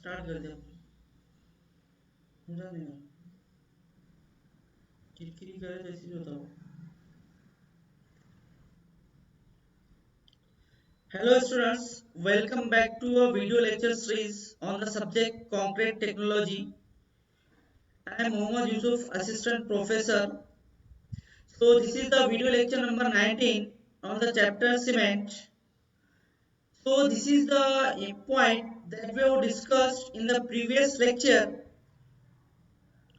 Start कर दे नहीं किरकिरी करे तो ऐसे बताओ। Hello students, welcome back to a video lecture series on the subject concrete technology. I am Mohammad Yusuf, assistant professor. So this is the video lecture number 19 on the chapter cement. So this is the point that we have discussed in the previous lecture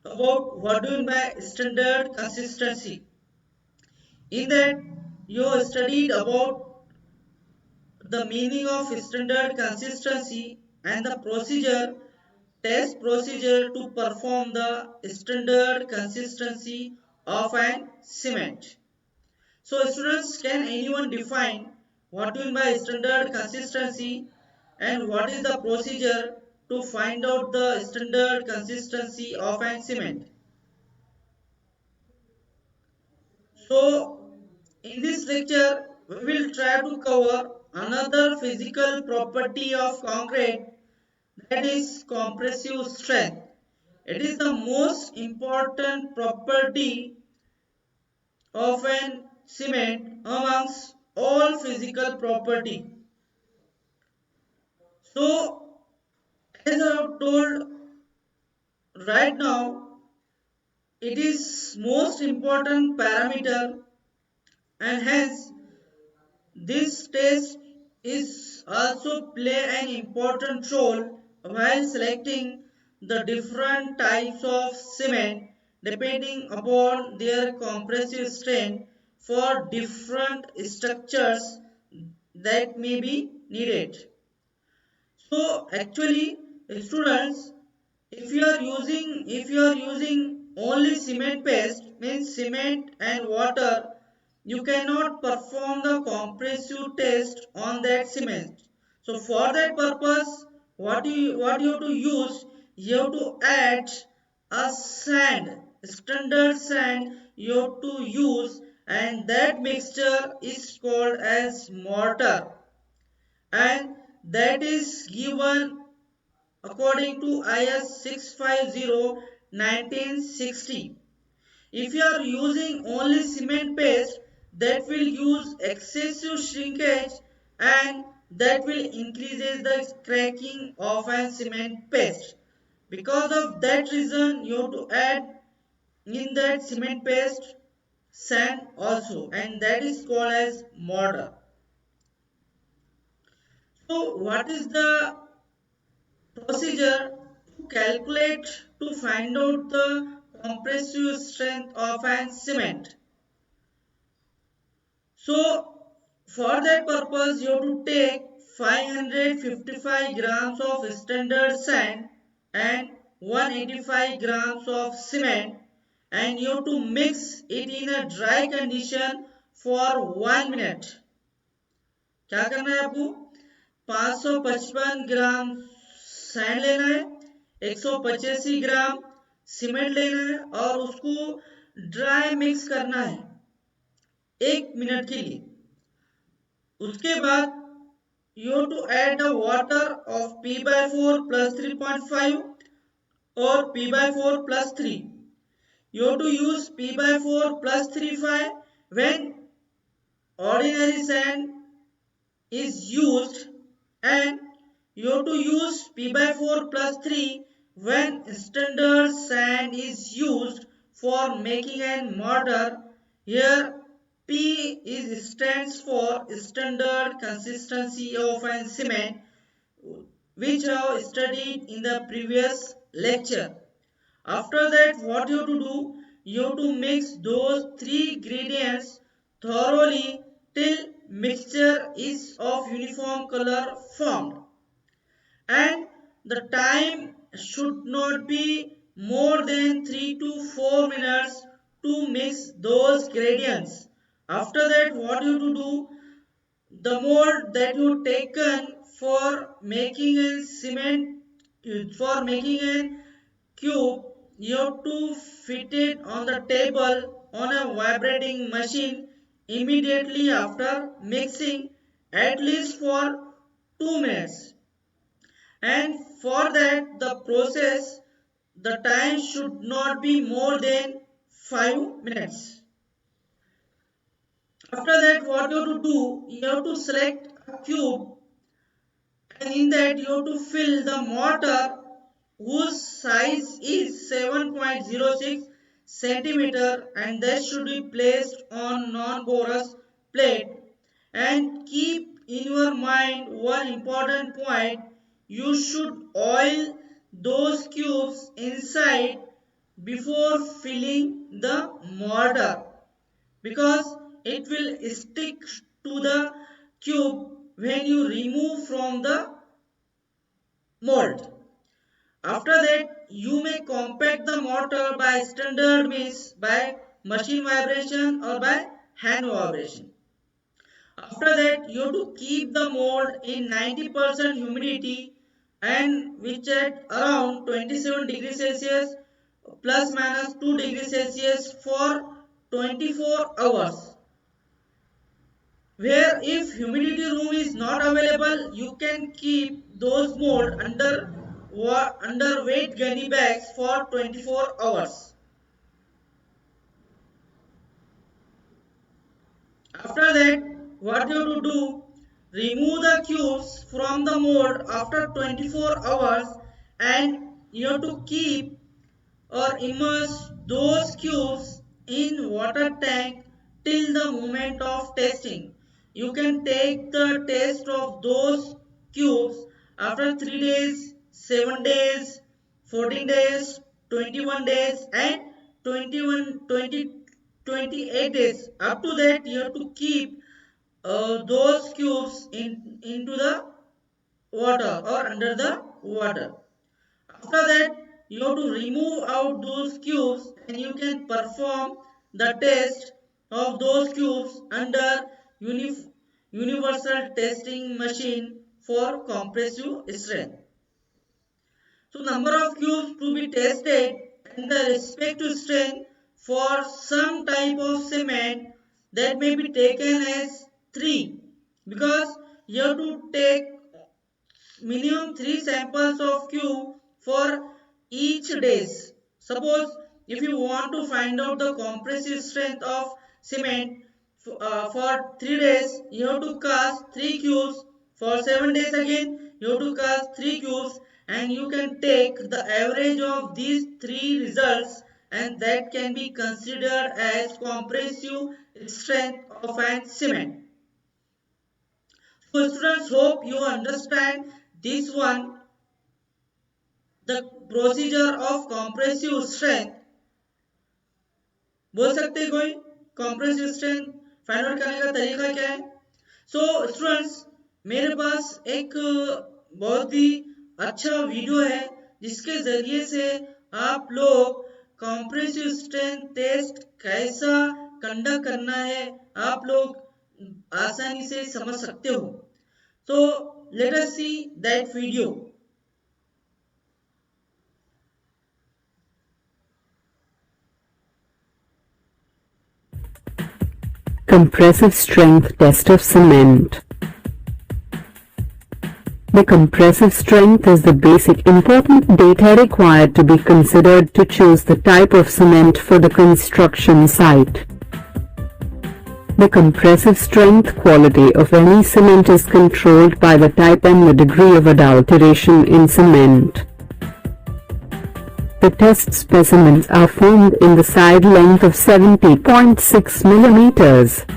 about what do you mean by standard consistency. In that you studied about the meaning of standard consistency and the test procedure to perform the standard consistency of an cement. So students, can anyone define what you mean by standard consistency and what is the procedure to find out the standard consistency of an cement? So in this lecture we will try to cover another physical property of concrete, that is compressive strength. It is the most important property of an cement amongst all physical property. So, as I have told right now, it is most important parameter, and hence this test is also play an important role while selecting the different types of cement depending upon their compressive strength for different structures that may be needed. So actually, students, if you are using only cement paste, means cement and water, you cannot perform the compressive test on that cement. So for that purpose, what you have to use, you have to add a sand, standard sand you have to use, and that mixture is called as mortar, and that is given according to IS 650/1960. If you are using only cement paste, that will use excessive shrinkage and that will increases the cracking of an cement paste. Because of that reason, you have to add in that cement paste sand also, and that is called as mortar. So what is the procedure to calculate to find out the compressive strength of an cement? So for that purpose you have to take 555 grams of standard sand and 185 grams of cement, and you have to mix it in a dry condition for 1 minute. क्या करना है आपको? 555 ग्राम sand लेना है, 185 ग्राम cement लेना है और उसको ड्राई मिक्स करना है 1 मिनट के लिए. उसके बाद you have to add the water of P by 4 plus 3.5 or P by 4 plus 3. You have to use P by 4 plus 3.5 when ordinary sand is used, and you have to use P by 4 plus 3 when standard sand is used for making a mortar. Here P stands for standard consistency of an cement, which I have studied in the previous lecture. After that, what you have to do? You have to mix those three ingredients thoroughly till mixture is of uniform color formed, and the time should not be more than 3 to 4 minutes to mix those gradients. After that, what you have to do? The mold that you taken for making a cement, for making a cube, you have to fit it on the table on a vibrating machine immediately after mixing, at least for 2 minutes. and for that the time should not be more than 5 minutes. After that, what you have to do, you have to select a cube, and in that you have to fill the mortar whose size is 7.06 centimeter, and that should be placed on non-porous plate. And keep in your mind one important point: you should oil those cubes inside before filling the mortar, because it will stick to the cube when you remove from the mold. After that, you may compact the mortar by standard means, by machine vibration or by hand vibration. After that, you have to keep the mold in 90% humidity, and which at around 27 degrees Celsius plus minus 2 degrees Celsius for 24 hours. Where if humidity room is not available, you can keep those mold under weight gunny bags for 24 hours. After that, what you have to do, remove the cubes from the mold after 24 hours, and you have to keep or immerse those cubes in water tank till the moment of testing. You can take the test of those cubes after 3 days, 7 days, 14 days, 21 days and 28 days. Up to that, you have to keep those cubes into the water or under the water. After that, you have to remove out those cubes, and you can perform the test of those cubes under universal testing machine for compressive strength. So number of cubes to be tested and the respective strength for some type of cement, that may be taken as 3, because you have to take minimum 3 samples of cube for each days. Suppose if you want to find out the compressive strength of cement for 3 days, you have to cast 3 cubes. For 7 days again, you have to cast 3 cubes, and you can take the average of these 3 results, and that can be considered as compressive strength of an cement. So students, hope you understand this one, the procedure of compressive strength. बोल सकते हैं कोई compressive strength find out करने का तरीका क्या है? So students, मेरे पास एक बहुत ही अच्छा वीडियो है जिसके जरिए से आप लोग compressive strength टेस्ट कैसा कंडक्ट करना है आप लोग आसानी से समझ सकते हो. So let us see that video. Compressive strength test of cement. The compressive strength is the basic important data required to be considered to choose the type of cement for the construction site. The compressive strength quality of any cement is controlled by the type and the degree of adulteration in cement. The test specimens are formed in the side length of 70.6 mm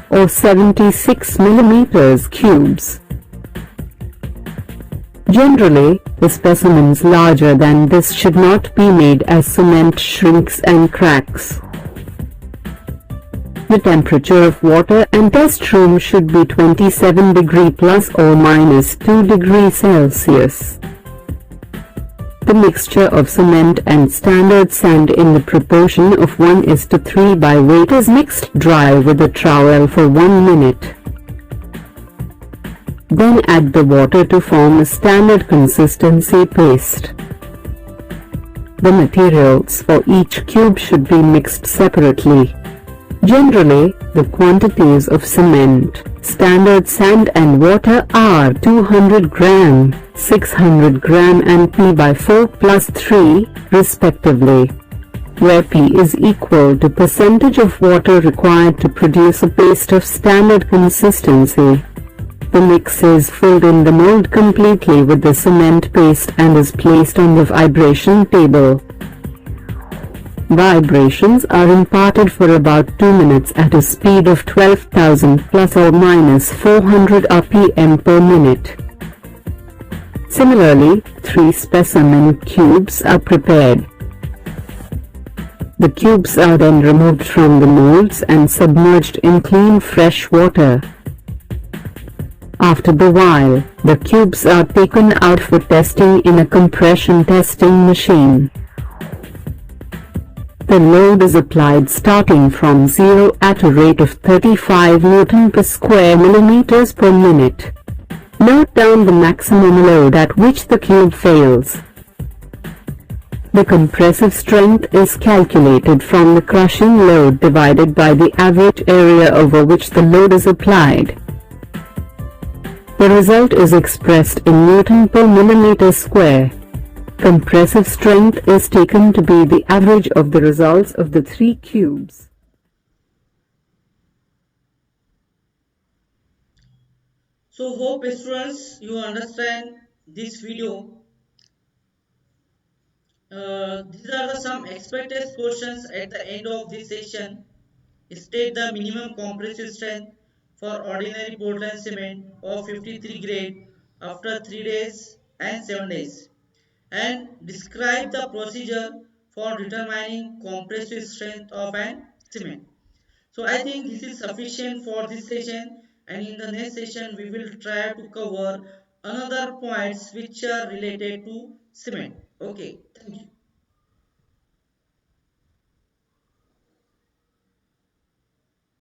or 76 mm cubes. Generally, the specimens larger than this should not be made as cement shrinks and cracks. The temperature of water and test room should be 27 degree plus or minus 2 degrees Celsius. The mixture of cement and standard sand in the proportion of 1:3 by weight is mixed dry with a trowel for 1 minute. Then add the water to form a standard consistency paste. The materials for each cube should be mixed separately. Generally, the quantities of cement, standard sand and water are 200 gram, 600 gram and P by 4 plus 3, respectively, where P is equal to percentage of water required to produce a paste of standard consistency. The mix is filled in the mold completely with the cement paste and is placed on the vibration table. Vibrations are imparted for about 2 minutes at a speed of 12,000 plus or minus 400 rpm per minute. Similarly, 3 specimen cubes are prepared. The cubes are then removed from the molds and submerged in clean fresh water. After the while, the cubes are taken out for testing in a compression testing machine. The load is applied starting from 0 at a rate of 35 Newton per square millimeters per minute. Note down the maximum load at which the cube fails. The compressive strength is calculated from the crushing load divided by the average area over which the load is applied. The result is expressed in Newton per millimeter square. Compressive strength is taken to be the average of the results of the 3 cubes. So hope students you understand this video. These are some expected questions at the end of this session. State the minimum compressive strength for ordinary Portland cement of 53 grade after 3 days and 7 days, and describe the procedure for determining compressive strength of an cement. So I think this is sufficient for this session, and in the next session we will try to cover another points which are related to cement. Okay, thank you.